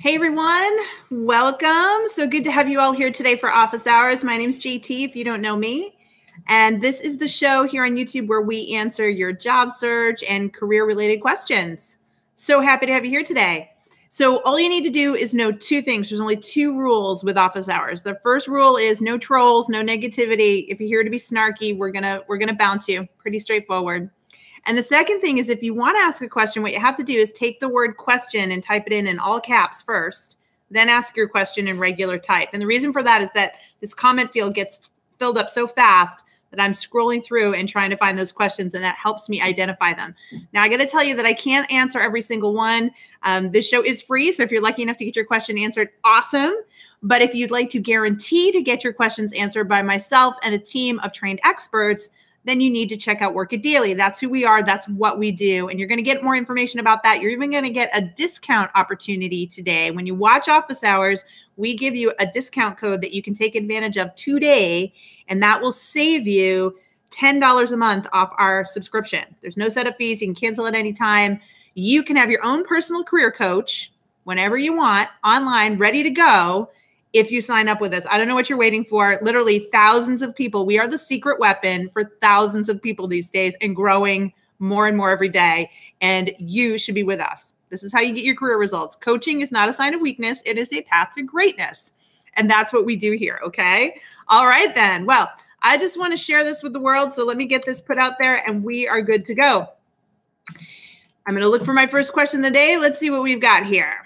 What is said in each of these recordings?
Hey everyone, welcome. So good to have you all here today for Office Hours. My name is JT, if you don't know me. And this is the show here on YouTube where we answer your job search and career related questions. So happy to have you here today. So all you need to do is know two things. There's only two rules with Office Hours. The first rule is no trolls, no negativity. If you're here to be snarky, we're gonna bounce you. Pretty straightforward. And the second thing is if you want to ask a question, what you have to do is take the word question and type it in all caps first, then ask your question in regular type. And the reason for that is that this comment field gets filled up so fast that I'm scrolling through and trying to find those questions, and that helps me identify them. Now, I got to tell you that I can't answer every single one. This show is free, so if you're lucky enough to get your question answered, awesome. But if you'd like to guarantee to get your questions answered by myself and a team of trained experts, then you need to check out Work It Daily. That's who we are. That's what we do. And you're going to get more information about that. You're even going to get a discount opportunity today. When you watch Office Hours, we give you a discount code that you can take advantage of today, and that will save you $10 a month off our subscription. There's no setup fees. You can cancel at any time. You can have your own personal career coach whenever you want, online, ready to go. If you sign up with us, I don't know what you're waiting for. Literally thousands of people. We are the secret weapon for thousands of people these days and growing more and more every day. And you should be with us. This is how you get your career results. Coaching is not a sign of weakness. It is a path to greatness. And that's what we do here. Okay. All right, then. Well, I just want to share this with the world. So let me get this put out there and we are good to go. I'm going to look for my first question of the day. Let's see what we've got here.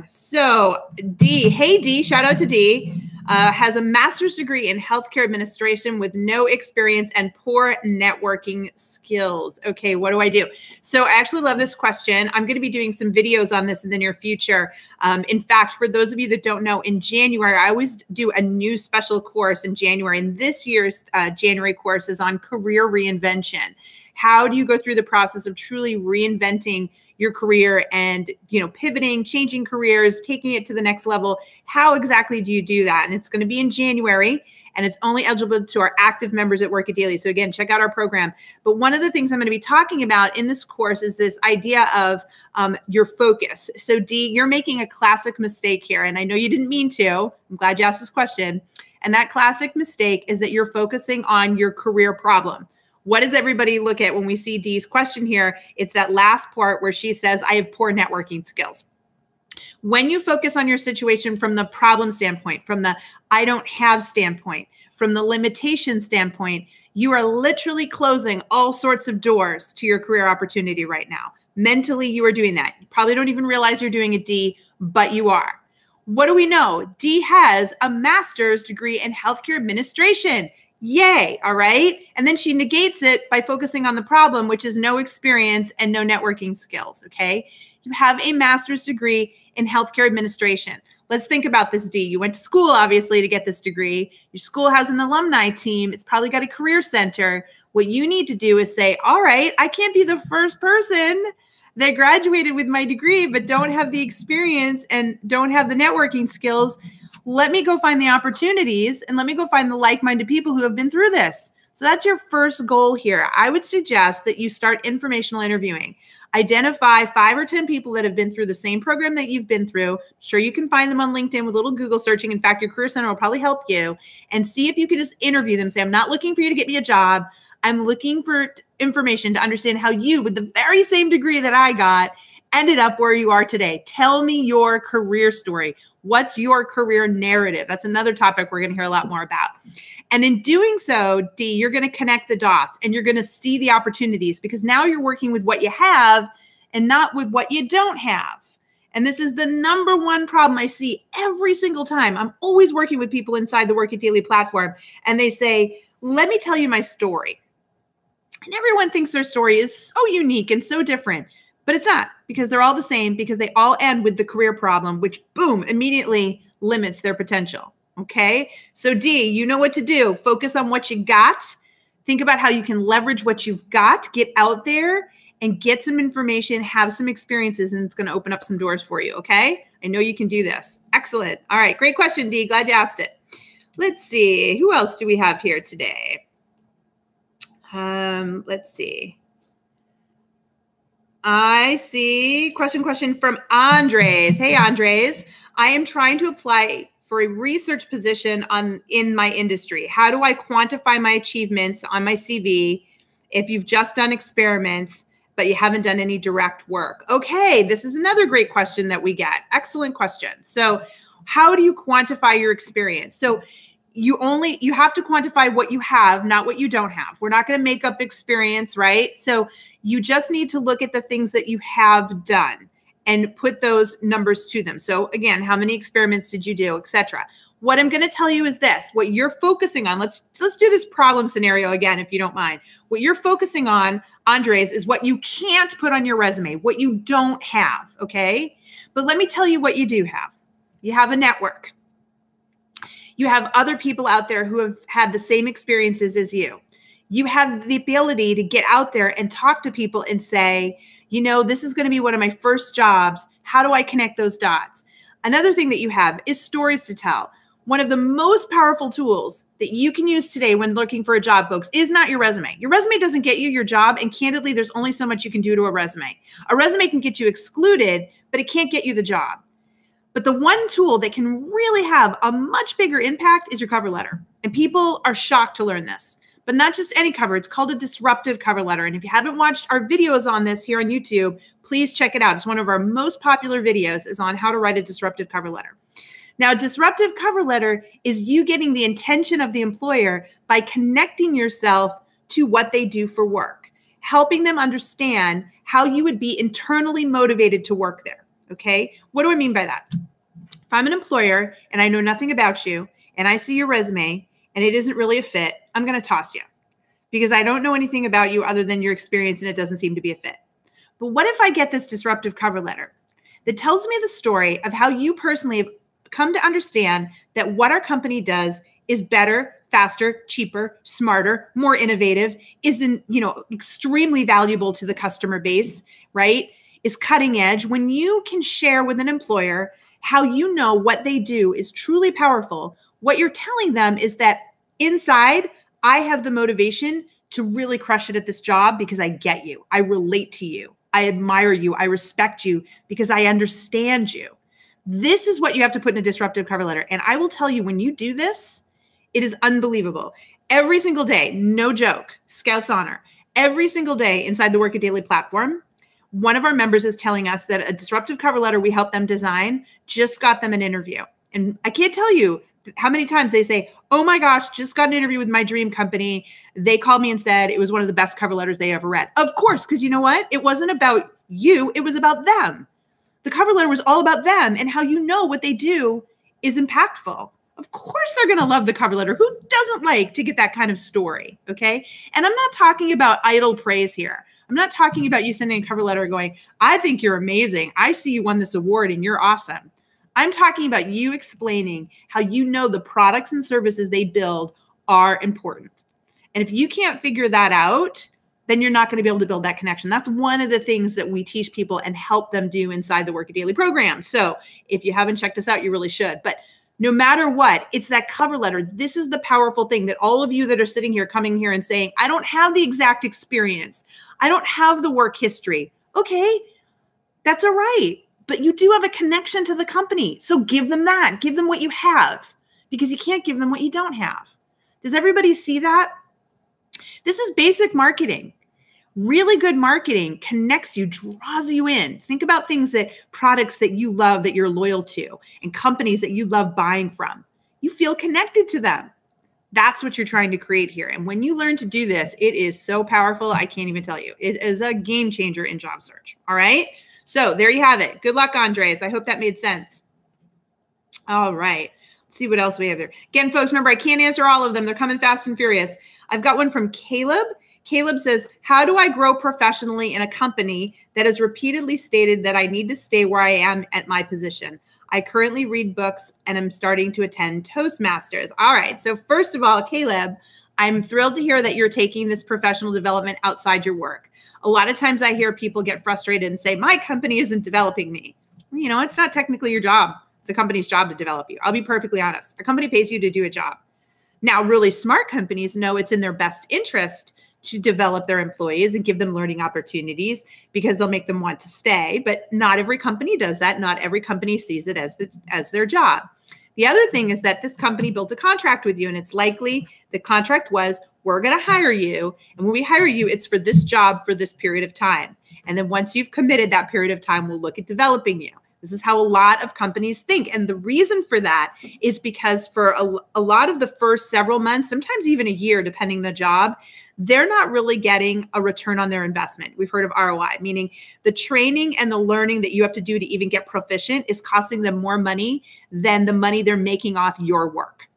So D, hey D, shout out to D, has a master's degree in healthcare administration with no experience and poor networking skills. Okay, what do I do? So I actually love this question. I'm going to be doing some videos on this in the near future. In fact, for those of you that don't know, in January, I always do a new special course in January. And this year's January course is on career reinvention. How do you go through the process of truly reinventing your career and, pivoting, changing careers, taking it to the next level? How exactly do you do that? And it's going to be in January, and it's only eligible to our active members at Work It Daily. So again, check out our program. But one of the things I'm going to be talking about in this course is this idea of your focus. So D, you're making a classic mistake here, and I know you didn't mean to. I'm glad you asked this question. And that classic mistake is that you're focusing on your career problem. What does everybody look at when we see Dee's question here? It's that last part where she says, I have poor networking skills. When you focus on your situation from the problem standpoint, from the I don't have standpoint, from the limitation standpoint, you are literally closing all sorts of doors to your career opportunity right now. Mentally, you are doing that. You probably don't even realize you're doing it, D, but you are. What do we know? D has a master's degree in healthcare administration. Yay. All right. And then she negates it by focusing on the problem, which is no experience and no networking skills. Okay. You have a master's degree in healthcare administration. Let's think about this, D. You went to school, obviously, to get this degree. Your school has an alumni team. It's probably got a career center. What you need to do is say, all right, I can't be the first person that graduated with my degree, but don't have the experience and don't have the networking skills. Let me go find the opportunities and let me go find the like-minded people who have been through this. So that's your first goal here. I would suggest that you start informational interviewing. Identify 5 or 10 people that have been through the same program that you've been through. Sure, you can find them on LinkedIn with a little Google searching. In fact, your Career Center will probably help you, and see if you can just interview them. Say, I'm not looking for you to get me a job. I'm looking for information to understand how you, with the very same degree that I got, ended up where you are today. Tell me your career story. What's your career narrative? That's another topic we're going to hear a lot more about. And in doing so, D, you're going to connect the dots and you're going to see the opportunities, because now you're working with what you have and not with what you don't have. And this is the number one problem I see every single time. I'm always working with people inside the Work It Daily platform, and they say, let me tell you my story. And everyone thinks their story is so unique and so different. But it's not, because they're all the same, because they all end with the career problem, which, boom, immediately limits their potential. Okay. So D, you know what to do. Focus on what you got. Think about how you can leverage what you've got, get out there and get some information, have some experiences, and it's going to open up some doors for you. Okay. I know you can do this. Excellent. All right. Great question, D. Glad you asked it. Let's see. Who else do we have here today? Let's see. I see. Question from Andres. Hey, Andres. I am trying to apply for a research position in my industry. How do I quantify my achievements on my CV if you've just done experiments, but you haven't done any direct work? Okay, this is another great question that we get. Excellent question. So how do you quantify your experience? So you have to quantify what you have, not what you don't have. We're not going to make up experience, right? So you just need to look at the things that you have done and put those numbers to them. So again, how many experiments did you do, etc. What I'm going to tell you is this: what you're focusing on. Let's do this problem scenario again, if you don't mind. What you're focusing on, Andres, is what you can't put on your resume, what you don't have. Okay, but let me tell you what you do have. You have a network. You have other people out there who have had the same experiences as you. You have the ability to get out there and talk to people and say, you know, this is going to be one of my first jobs. How do I connect those dots? Another thing that you have is stories to tell. One of the most powerful tools that you can use today when looking for a job, folks, is not your resume. Your resume doesn't get you your job. And candidly, there's only so much you can do to a resume. A resume can get you excluded, but it can't get you the job. But the one tool that can really have a much bigger impact is your cover letter. And people are shocked to learn this, but not just any cover. It's called a disruptive cover letter. And if you haven't watched our videos on this here on YouTube, please check it out. It's one of our most popular videos is on how to write a disruptive cover letter. Now, disruptive cover letter is you getting the attention of the employer by connecting yourself to what they do for work, helping them understand how you would be internally motivated to work there. Okay, what do I mean by that? If I'm an employer and I know nothing about you and I see your resume and it isn't really a fit, I'm going to toss you because I don't know anything about you other than your experience and it doesn't seem to be a fit. But what if I get this disruptive cover letter that tells me the story of how you personally have come to understand that what our company does is better, faster, cheaper, smarter, more innovative, isn't, extremely valuable to the customer base, right? Is cutting edge. When you can share with an employer how you know what they do is truly powerful, what you're telling them is that inside, I have the motivation to really crush it at this job because I get you. I relate to you. I admire you. I respect you because I understand you. This is what you have to put in a disruptive cover letter. And I will tell you, when you do this, it is unbelievable. Every single day, no joke, Scouts Honor, every single day inside the Work It Daily platform, one of our members is telling us that a disruptive cover letter we helped them design just got them an interview. And I can't tell you how many times they say, oh my gosh, just got an interview with my dream company. They called me and said it was one of the best cover letters they ever read. Of course, because you know what? It wasn't about you. It was about them. The cover letter was all about them and how you know what they do is impactful. Of course, they're going to love the cover letter. Who doesn't like to get that kind of story? Okay. And I'm not talking about idle praise here. I'm not talking about you sending a cover letter going, I think you're amazing. I see you won this award and you're awesome. I'm talking about you explaining how you know the products and services they build are important. And if you can't figure that out, then you're not going to be able to build that connection. That's one of the things that we teach people and help them do inside the Work It Daily program. So if you haven't checked us out, you really should. But no matter what, it's that cover letter. This is the powerful thing that all of you that are sitting here, coming here and saying, I don't have the exact experience. I don't have the work history. Okay, that's all right. But you do have a connection to the company. So give them that. Give them what you have because you can't give them what you don't have. Does everybody see that? This is basic marketing. Really good marketing connects you, draws you in. Think about things products that you love, that you're loyal to, and companies that you love buying from. You feel connected to them. That's what you're trying to create here. And when you learn to do this, it is so powerful. I can't even tell you. It is a game changer in job search. All right. So there you have it. Good luck, Andres. I hope that made sense. All right. Let's see what else we have there. Again, folks, remember, I can't answer all of them. They're coming fast and furious. I've got one from Caleb. Caleb says, how do I grow professionally in a company that has repeatedly stated that I need to stay where I am at my position? I currently read books and I'm starting to attend Toastmasters. All right. So first of all, Caleb, I'm thrilled to hear that you're taking this professional development outside your work. A lot of times I hear people get frustrated and say, my company isn't developing me. You know, it's not technically your job, the company's job to develop you. I'll be perfectly honest. A company pays you to do a job. Now, really smart companies know it's in their best interest to develop their employees and give them learning opportunities because they'll make them want to stay. But not every company does that. Not every company sees it as their job. The other thing is that this company built a contract with you, and it's likely the contract was, we're going to hire you. And when we hire you, it's for this job for this period of time. And then once you've committed that period of time, we'll look at developing you. This is how a lot of companies think. And the reason for that is because for a lot of the first several months, sometimes even a year, depending on the job, they're not really getting a return on their investment. We've heard of ROI, meaning the training and the learning that you have to do to even get proficient is costing them more money than the money they're making off your work.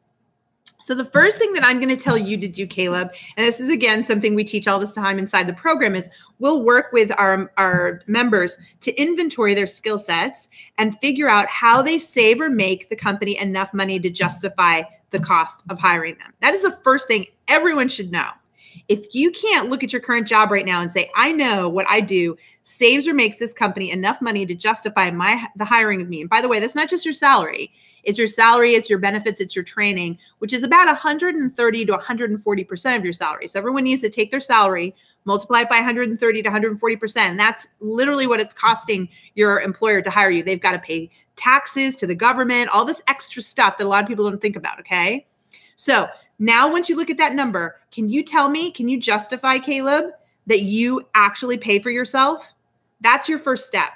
So the first thing that I'm going to tell you to do, Caleb, and this is, again, something we teach all this time inside the program, is we'll work with our members to inventory their skill sets and figure out how they save or make the company enough money to justify the cost of hiring them. That is the first thing everyone should know. If you can't look at your current job right now and say, I know what I do saves or makes this company enough money to justify the hiring of me. And by the way, that's not just your salary. It's your salary, it's your benefits, it's your training, which is about 130 to 140% of your salary. So everyone needs to take their salary, multiply it by 130 to 140%. And that's literally what it's costing your employer to hire you. They've got to pay taxes to the government, all this extra stuff that a lot of people don't think about, okay? So now once you look at that number, can you tell me, can you justify, Caleb, that you actually pay for yourself? That's your first step.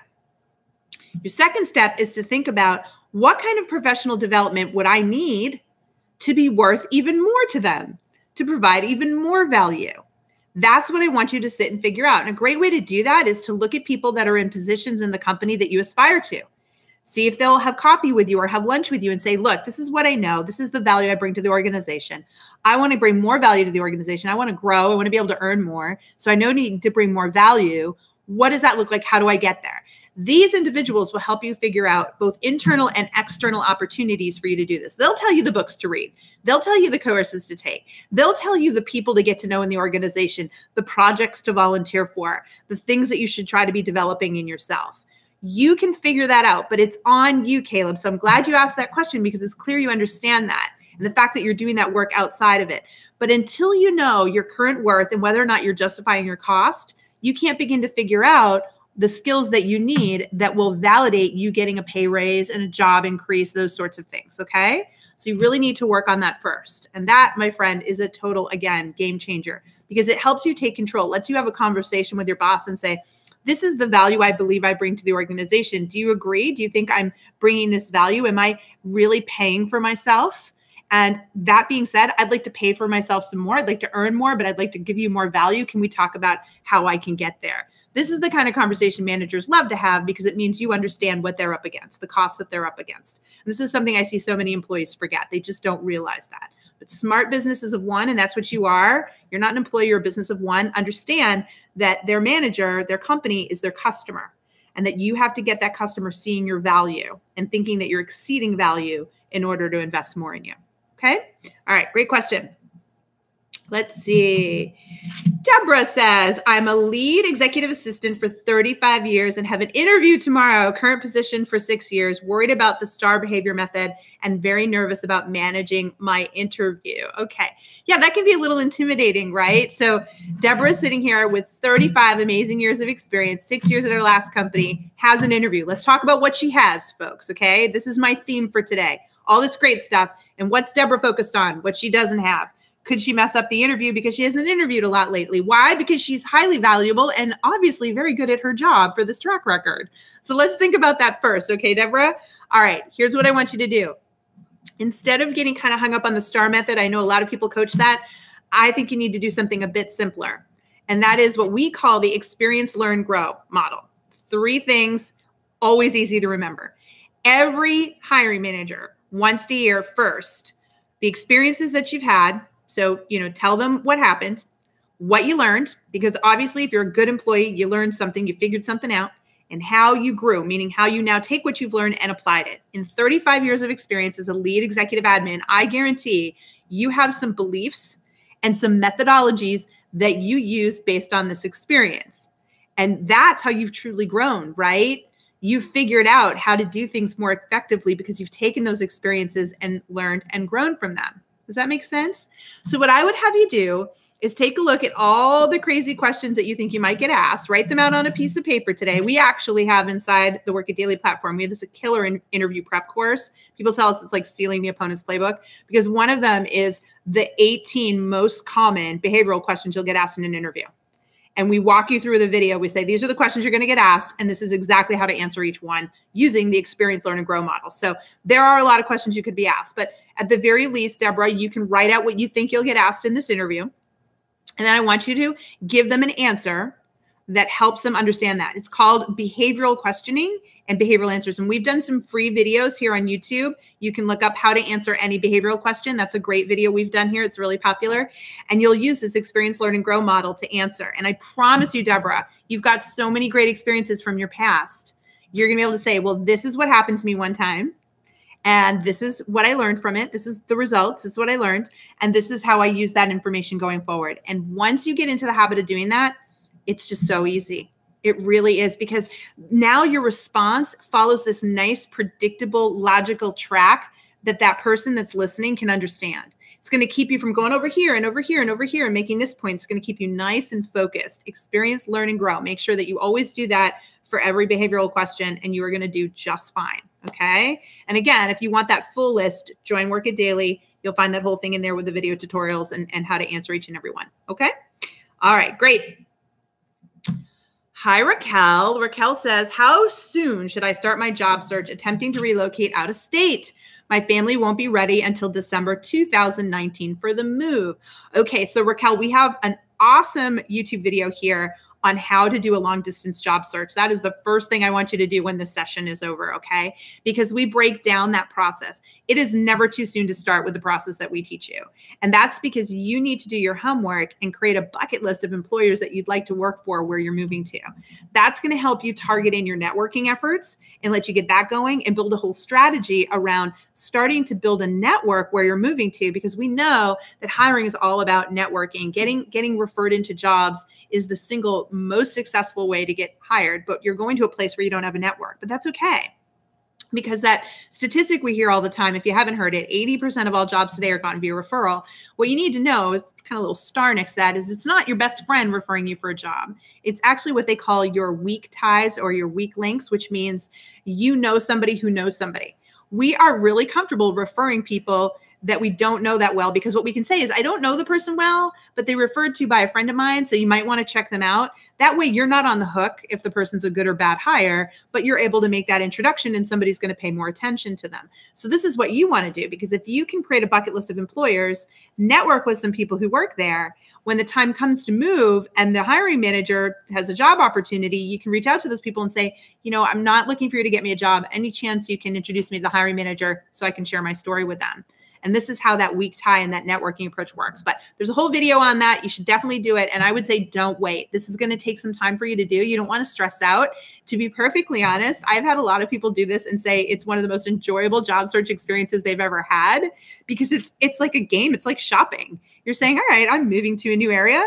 Your second step is to think about, what kind of professional development would I need to be worth even more to them, to provide even more value? That's what I want you to sit and figure out. And a great way to do that is to look at people that are in positions in the company that you aspire to. See if they'll have coffee with you or have lunch with you and say, look, this is what I know. This is the value I bring to the organization. I want to bring more value to the organization. I want to grow. I want to be able to earn more. So I know I need to bring more value. What does that look like? How do I get there? These individuals will help you figure out both internal and external opportunities for you to do this. They'll tell you the books to read. They'll tell you the courses to take. They'll tell you the people to get to know in the organization, the projects to volunteer for, the things that you should try to be developing in yourself. You can figure that out, but it's on you, Caleb. So I'm glad you asked that question because it's clear you understand that and the fact that you're doing that work outside of it. But until you know your current worth and whether or not you're justifying your cost, you can't begin to figure out the skills that you need that will validate you getting a pay raise and a job increase, those sorts of things, okay? So you really need to work on that first. And that, my friend, is a total, again, game changer because it helps you take control, lets you have a conversation with your boss and say, this is the value I believe I bring to the organization. Do you agree? Do you think I'm bringing this value? Am I really paying for myself? And that being said, I'd like to pay for myself some more. I'd like to earn more, but I'd like to give you more value. Can we talk about how I can get there? This is the kind of conversation managers love to have because it means you understand what they're up against, the costs that they're up against. And this is something I see so many employees forget. They just don't realize that. But smart businesses of one, and that's what you are. You're not an employee, you're a business of one. Understand that their manager, their company is their customer, and that you have to get that customer seeing your value and thinking that you're exceeding value in order to invest more in you. Okay? All right, great question. Let's see. Deborah says, I'm a lead executive assistant for 35 years and have an interview tomorrow, current position for 6 years, worried about the STAR behavior method and very nervous about managing my interview. Okay. Yeah, that can be a little intimidating, right? So Deborah's sitting here with 35 amazing years of experience, 6 years at her last company, has an interview. Let's talk about what she has, folks, okay? This is my theme for today. All this great stuff. And what's Deborah focused on? What she doesn't have. Could she mess up the interview because she hasn't interviewed a lot lately? Why? Because she's highly valuable and obviously very good at her job for this track record. So let's think about that first. Okay, Deborah? All right, here's what I want you to do. Instead of getting kind of hung up on the STAR method, I know a lot of people coach that. I think you need to do something a bit simpler. And that is what we call the experience, learn, grow model. 3 things, always easy to remember. Every hiring manager wants to hear first the experiences that you've had. So, tell them what happened, what you learned, because obviously if you're a good employee, you learned something, you figured something out, and how you grew, meaning how you now take what you've learned and applied it. In 35 years of experience as a lead executive admin, I guarantee you have some beliefs and some methodologies that you use based on this experience. And that's how you've truly grown, right? You've figured out how to do things more effectively because you've taken those experiences and learned and grown from them. Does that make sense? So what I would have you do is take a look at all the crazy questions that you think you might get asked. Write them out on a piece of paper today. We actually have inside the Work It Daily platform, we have this killer interview prep course. People tell us it's like stealing the opponent's playbook, because one of them is the 18 most common behavioral questions you'll get asked in an interview. And we walk you through the video. We say, these are the questions you're going to get asked, and this is exactly how to answer each one using the Experience, Learn, and Grow model. So there are a lot of questions you could be asked. But at the very least, Deborah, you can write out what you think you'll get asked in this interview. And then I want you to give them an answer that helps them understand that. It's called behavioral questioning and behavioral answers. And we've done some free videos here on YouTube. You can look up how to answer any behavioral question. That's a great video we've done here. It's really popular. And you'll use this Experience, Learn, and Grow model to answer. And I promise you, Deborah, you've got so many great experiences from your past. You're going to be able to say, well, this is what happened to me one time. And this is what I learned from it. This is the results. This is what I learned. And this is how I use that information going forward. And once you get into the habit of doing that, it's just so easy. It really is, because now your response follows this nice, predictable, logical track that person that's listening can understand. It's going to keep you from going over here and over here and over here and making this point. It's going to keep you nice and focused. Experience, learn, and grow. Make sure that you always do that for every behavioral question, and you are going to do just fine. Okay. And again, if you want that full list, join Work It Daily. You'll find that whole thing in there with the video tutorials and how to answer each and every one. Okay. All right. Great. Hi, Raquel. Raquel says, how soon should I start my job search attempting to relocate out of state? My family won't be ready until December 2019 for the move. Okay. So Raquel, we have an awesome YouTube video here on how to do a long distance job search. That is the first thing I want you to do when this session is over, okay? Because we break down that process. It is never too soon to start with the process that we teach you. And that's because you need to do your homework and create a bucket list of employers that you'd like to work for where you're moving to. That's going to help you target in your networking efforts and let you get that going and build a whole strategy around starting to build a network where you're moving to, because we know that hiring is all about networking. Getting referred into jobs is the single most successful way to get hired, but you're going to a place where you don't have a network. But that's okay, because that statistic we hear all the time, if you haven't heard it, 80% of all jobs today are gotten via referral. What you need to know is kind of a little star next to that is it's not your best friend referring you for a job. It's actually what they call your weak ties or your weak links, which means you know somebody who knows somebody. We are really comfortable referring people that we don't know that well, because what we can say is, I don't know the person well, but they referred to by a friend of mine, so you might want to check them out. That way you're not on the hook if the person's a good or bad hire, but you're able to make that introduction and somebody's going to pay more attention to them. So this is what you want to do, because if you can create a bucket list of employers, network with some people who work there, when the time comes to move and the hiring manager has a job opportunity, you can reach out to those people and say, you know, I'm not looking for you to get me a job. Any chance you can introduce me to the hiring manager so I can share my story with them? And this is how that weak tie and that networking approach works. But there's a whole video on that. You should definitely do it. And I would say, don't wait. This is going to take some time for you to do. You don't want to stress out. To be perfectly honest, I've had a lot of people do this and say it's one of the most enjoyable job search experiences they've ever had, because it's like a game. It's like shopping. You're saying, all right, I'm moving to a new area,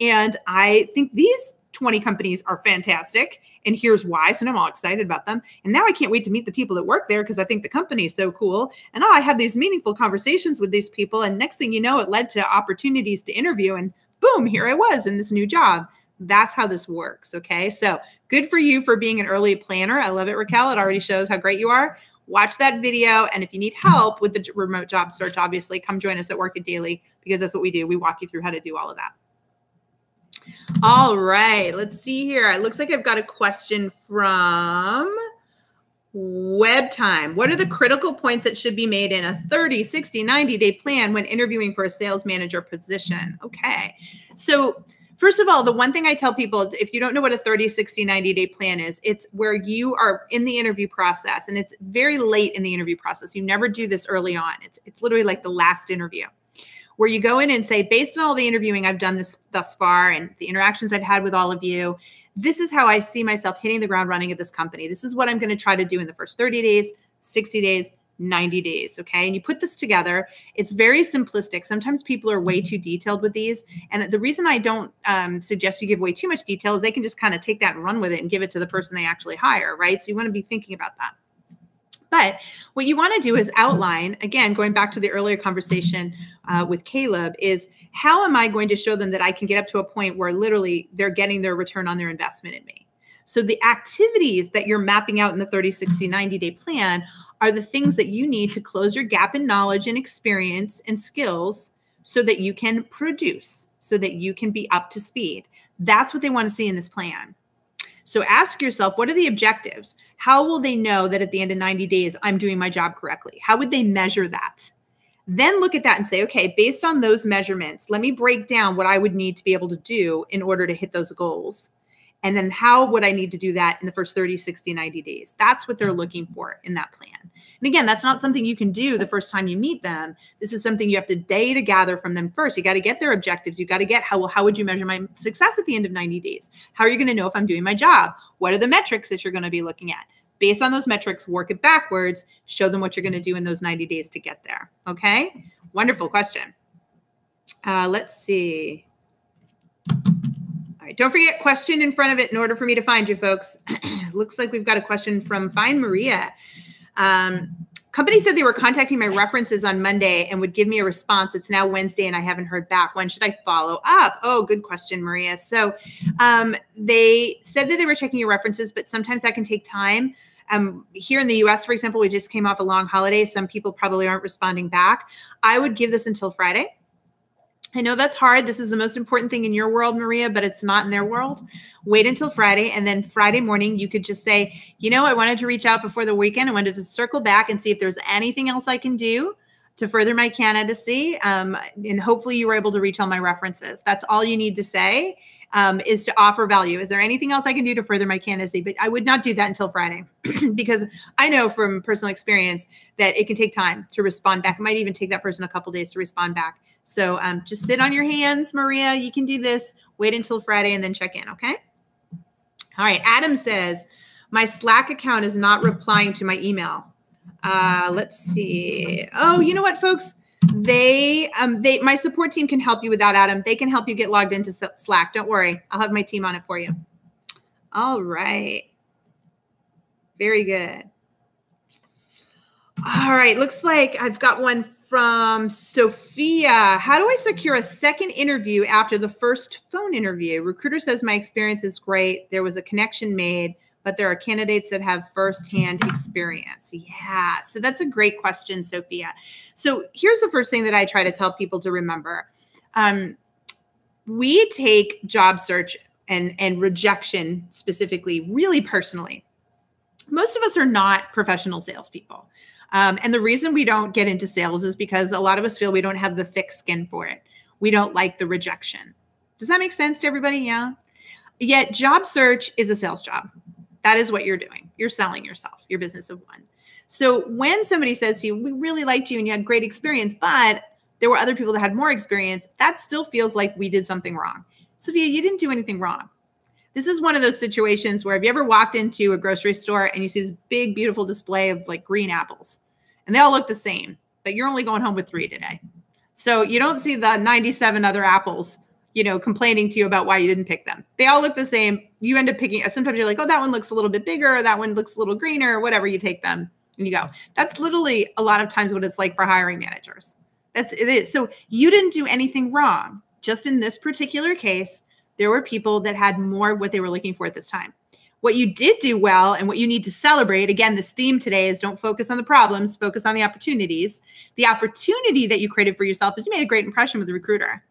and I think these 20 companies are fantastic, and here's why. So now I'm all excited about them. And now I can't wait to meet the people that work there because I think the company is so cool. And I had these meaningful conversations with these people. And next thing you know, it led to opportunities to interview, and boom, here I was in this new job. That's how this works. Okay. So good for you for being an early planner. I love it, Raquel. It already shows how great you are. Watch that video. And if you need help with the remote job search, obviously come join us at Work It Daily, because that's what we do. We walk you through how to do all of that. All right, let's see here. It looks like I've got a question from Web Time. What are the critical points that should be made in a 30, 60, 90-day plan when interviewing for a sales manager position? Okay, so first of all, the one thing I tell people, if you don't know what a 30, 60, 90-day plan is, it's where you are in the interview process, and it's very late in the interview process. You never do this early on. It's literally like the last interview, where you go in and say, based on all the interviewing I've done thus far and the interactions I've had with all of you, this is how I see myself hitting the ground running at this company. This is what I'm going to try to do in the first 30 days, 60 days, 90 days. Okay. And you put this together. It's very simplistic. Sometimes people are way too detailed with these. And the reason I don't suggest you give away too much detail is they can just kind of take that and run with it and give it to the person they actually hire. Right. So you want to be thinking about that. But what you want to do is outline, again, going back to the earlier conversation with Caleb, is how am I going to show them that I can get up to a point where literally they're getting their return on their investment in me? So the activities that you're mapping out in the 30, 60, 90-day plan are the things that you need to close your gap in knowledge and experience and skills so that you can produce, so that you can be up to speed. That's what they want to see in this plan. So ask yourself, what are the objectives? How will they know that at the end of 90 days, I'm doing my job correctly? How would they measure that? Then look at that and say, okay, based on those measurements, let me break down what I would need to be able to do in order to hit those goals. And then how would I need to do that in the first 30, 60, 90 days? That's what they're looking for in that plan. And again, that's not something you can do the first time you meet them. This is something you have to data gather from them first. You got to get their objectives. You got to get how would you measure my success at the end of 90 days? How are you going to know if I'm doing my job? What are the metrics that you're going to be looking at? Based on those metrics, work it backwards, show them what you're going to do in those 90 days to get there. Okay? Wonderful question. Let's see. All right, don't forget question in front of it in order for me to find you, folks. Looks like we've got a question from Fine Maria. Company said they were contacting my references on Monday and would give me a response. It's now Wednesday and I haven't heard back. When should I follow up? Oh, good question, Maria. So they said that they were checking your references, but sometimes that can take time. Here in the US, for example, we just came off a long holiday. Some people probably aren't responding back. I would give this until Friday. I know that's hard. This is the most important thing in your world, Maria, but it's not in their world. Wait until Friday. And then Friday morning, you could just say, you know, I wanted to reach out before the weekend. I wanted to circle back and see if there's anything else I can do to further my candidacy. And hopefully you were able to reach all my references. That's all you need to say, is to offer value. Is there anything else I can do to further my candidacy? But I would not do that until Friday because I know from personal experience that it can take time to respond back. It might even take that person a couple days to respond back. So just sit on your hands, Maria. You can do this. Wait until Friday and then check in, okay? All right. Adam says, my Slack account is not replying to my email. Let's see. Oh, you know what, folks? My support team can help you with that, Adam. They can help you get logged into Slack. Don't worry. I'll have my team on it for you. All right. Very good. All right. Looks like I've got one from Sophia. How do I secure a second interview after the first phone interview? Recruiter says my experience is great. There was a connection made, but there are candidates that have firsthand experience. Yeah, so that's a great question, Sophia. So here's the first thing that I try to tell people to remember. We take job search and rejection specifically really personally. Most of us are not professional salespeople. And the reason we don't get into sales is because a lot of us feel we don't have the thick skin for it. We don't like the rejection. Does that make sense to everybody? Yeah. Yet job search is a sales job. That is what you're doing. You're selling yourself, your business of one. So when somebody says to you, we really liked you and you had great experience, but there were other people that had more experience, that still feels like we did something wrong. Sophia, you didn't do anything wrong. This is one of those situations where have you ever walked into a grocery store and you see this big, beautiful display of like green apples and they all look the same, but you're only going home with 3 today. So you don't see the 97 other apples, you know, complaining to you about why you didn't pick them. They all look the same. You end up picking, sometimes you're like, oh, that one looks a little bit bigger. Or that one looks a little greener, or whatever. You take them and you go. That's literally a lot of times what it's like for hiring managers. It is. So you didn't do anything wrong. Just in this particular case, there were people that had more of what they were looking for at this time. What you did do well and what you need to celebrate, again, this theme today is don't focus on the problems, focus on the opportunities. The opportunity that you created for yourself is you made a great impression with the recruiter.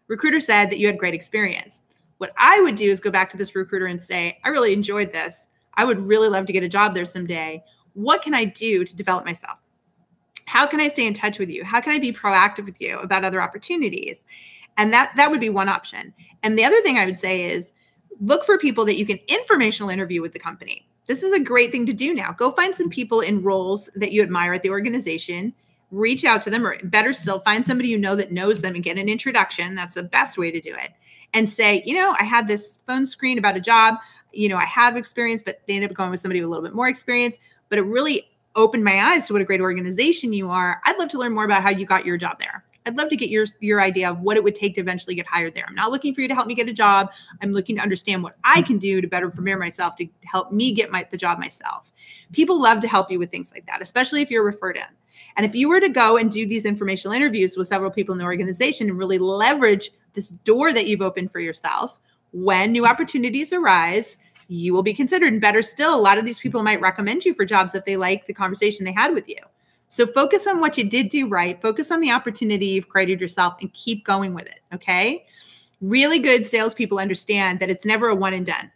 Recruiter said that you had great experience. What I would do is go back to this recruiter and say, I really enjoyed this. I would really love to get a job there someday. What can I do to develop myself? How can I stay in touch with you? How can I be proactive with you about other opportunities? And that would be one option. And the other thing I would say is look for people that you can informational interview with the company. This is a great thing to do now. Go find some people in roles that you admire at the organization. Reach out to them, or better still, find somebody you know that knows them and get an introduction. That's the best way to do it. And say, you know, I had this phone screen about a job. You know, I have experience, but they ended up going with somebody with a little bit more experience. But it really opened my eyes to what a great organization you are. I'd love to learn more about how you got your job there. I'd love to get your idea of what it would take to eventually get hired there. I'm not looking for you to help me get a job. I'm looking to understand what I can do to better prepare myself to help me get the job myself. People love to help you with things like that, especially if you're referred in. And if you were to go and do these informational interviews with several people in the organization and really leverage this door that you've opened for yourself, when new opportunities arise, you will be considered. And better still, a lot of these people might recommend you for jobs if they like the conversation they had with you. So focus on what you did do right. Focus on the opportunity you've created yourself and keep going with it, okay? Really good salespeople understand that it's never a one and done.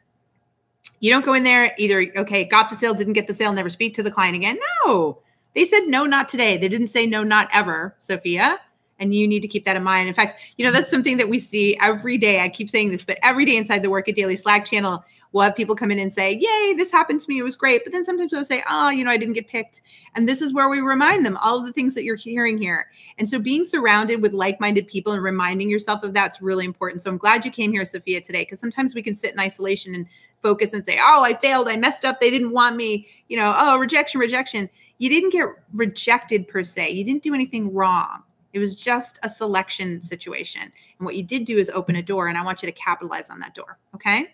You don't go in there either, okay, got the sale, didn't get the sale, never speak to the client again. No, they said no, not today. They didn't say no, not ever, Sophia. And you need to keep that in mind. In fact, that's something that we see every day. I keep saying this, but every day inside the Work It Daily Slack channel, we'll have people come in and say, yay, this happened to me. It was great. But then sometimes they'll say, oh, I didn't get picked. And this is where we remind them all of the things that you're hearing here. And so being surrounded with like-minded people and reminding yourself of that's really important. So I'm glad you came here, Sophia, today, because sometimes we can sit in isolation and focus and say, oh, I failed. I messed up. They didn't want me. Oh, rejection. You didn't get rejected per se. You didn't do anything wrong. It was just a selection situation. And what you did do is open a door, and I want you to capitalize on that door, okay?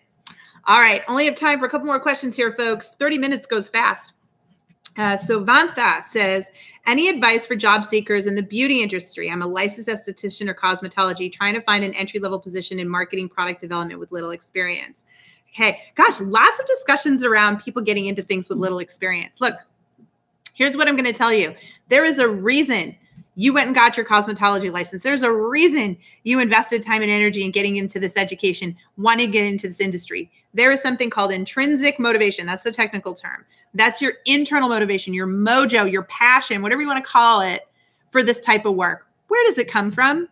All right, only have time for a couple more questions here, folks. 30 minutes goes fast. So Vantha says, any advice for job seekers in the beauty industry? I'm a licensed esthetician or cosmetology trying to find an entry-level position in marketing product development with little experience. Okay, gosh, lots of discussions around people getting into things with little experience. Look, here's what I'm going to tell you. There is a reason you went and got your cosmetology license. There's a reason you invested time and energy in getting into this education, wanting to get into this industry. There is something called intrinsic motivation. That's the technical term. That's your internal motivation, your mojo, your passion, whatever you want to call it, for this type of work. Where does it come from?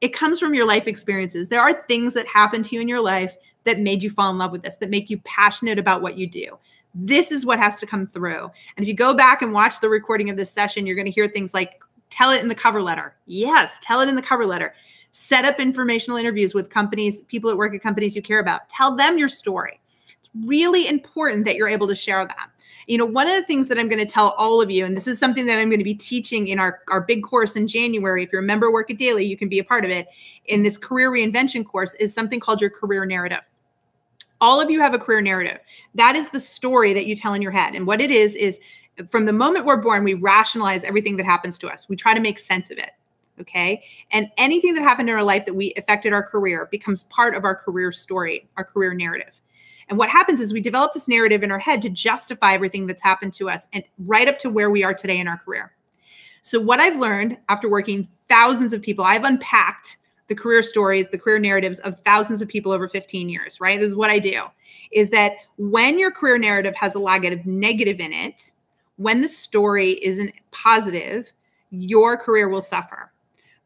It comes from your life experiences. There are things that happen to you in your life that made you fall in love with this, that make you passionate about what you do. This is what has to come through. And if you go back and watch the recording of this session, you're going to hear things like, tell it in the cover letter. Yes, tell it in the cover letter. Set up informational interviews with companies, people that work at companies you care about. Tell them your story. It's really important that you're able to share that. One of the things that I'm going to tell all of you, and this is something that I'm going to be teaching in our big course in January. If you're a member of Work It Daily, you can be a part of it. In this career reinvention course is something called your career narrative. All of you have a career narrative. That is the story that you tell in your head. And what it is from the moment we're born, we rationalize everything that happens to us. We try to make sense of it, okay? And anything that happened in our life that we affected our career becomes part of our career story, our career narrative. And what happens is we develop this narrative in our head to justify everything that's happened to us and right up to where we are today in our career. So what I've learned after working thousands of people, I've unpacked the career stories, the career narratives of thousands of people over 15 years, right? This is what I do, is that when your career narrative has a lot of negative in it, when the story isn't positive, your career will suffer.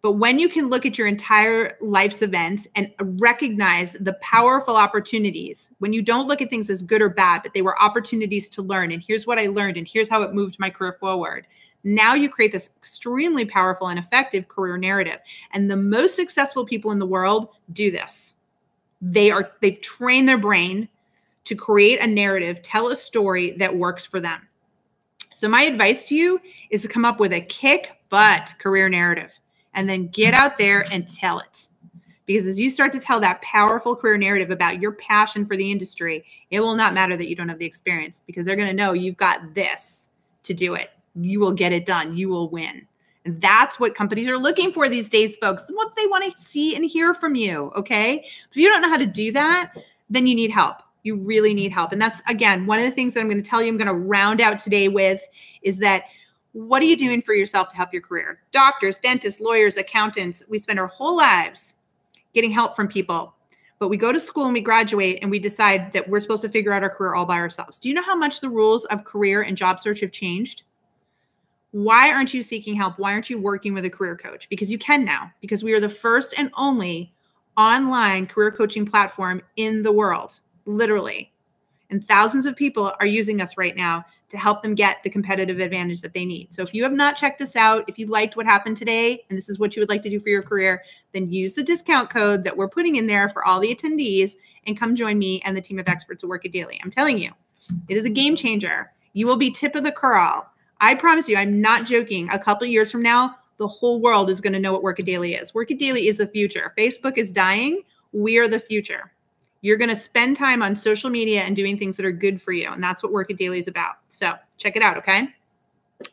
But when you can look at your entire life's events and recognize the powerful opportunities, when you don't look at things as good or bad, but they were opportunities to learn, and here's what I learned, and here's how it moved my career forward, now you create this extremely powerful and effective career narrative. And the most successful people in the world do this. They've trained their brain to create a narrative, tell a story that works for them. So my advice to you is to come up with a kick-butt career narrative and then get out there and tell it. Because as you start to tell that powerful career narrative about your passion for the industry, it will not matter that you don't have the experience, because they're going to know you've got this to do it. You will get it done. You will win. And that's what companies are looking for these days, folks. What they want to see and hear from you, okay? If you don't know how to do that, then you need help. You really need help. And that's, again, one of the things that I'm going to tell you, I'm going to round out today with, is that what are you doing for yourself to help your career? Doctors, dentists, lawyers, accountants, we spend our whole lives getting help from people. But we go to school and we graduate and we decide that we're supposed to figure out our career all by ourselves. Do you know how much the rules of career and job search have changed? Why aren't you seeking help? Why aren't you working with a career coach? Because you can now, because we are the first and only online career coaching platform in the world. Literally. And thousands of people are using us right now to help them get the competitive advantage that they need. So if you have not checked us out, if you liked what happened today, and this is what you would like to do for your career, then use the discount code that we're putting in there for all the attendees and come join me and the team of experts at Work It Daily. I'm telling you, it is a game changer. You will be tip of the curl. I promise you, I'm not joking. A couple of years from now, the whole world is going to know what Work It Daily is. Work It Daily is the future. Facebook is dying. We are the future. You're going to spend time on social media and doing things that are good for you. And that's what Work It Daily is about. So check it out. Okay.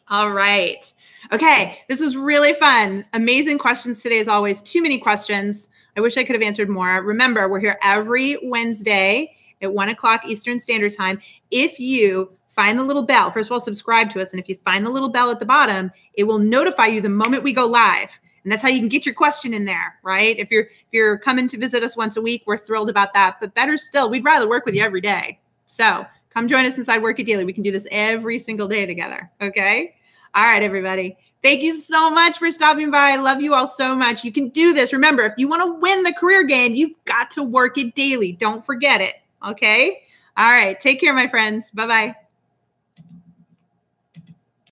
All right. Okay. This was really fun. Amazing questions today, as always. Too many questions. I wish I could have answered more. Remember, we're here every Wednesday at 1 o'clock Eastern Standard Time. If you find the little bell, first of all, subscribe to us. And if you find the little bell at the bottom, it will notify you the moment we go live. And that's how you can get your question in there, right? If you're coming to visit us once a week, we're thrilled about that. But better still, we'd rather work with you every day. So come join us inside Work It Daily. We can do this every single day together. Okay. All right, everybody. Thank you so much for stopping by. I love you all so much. You can do this. Remember, if you want to win the career game, you've got to work it daily. Don't forget it. Okay. All right. Take care, my friends. Bye-bye.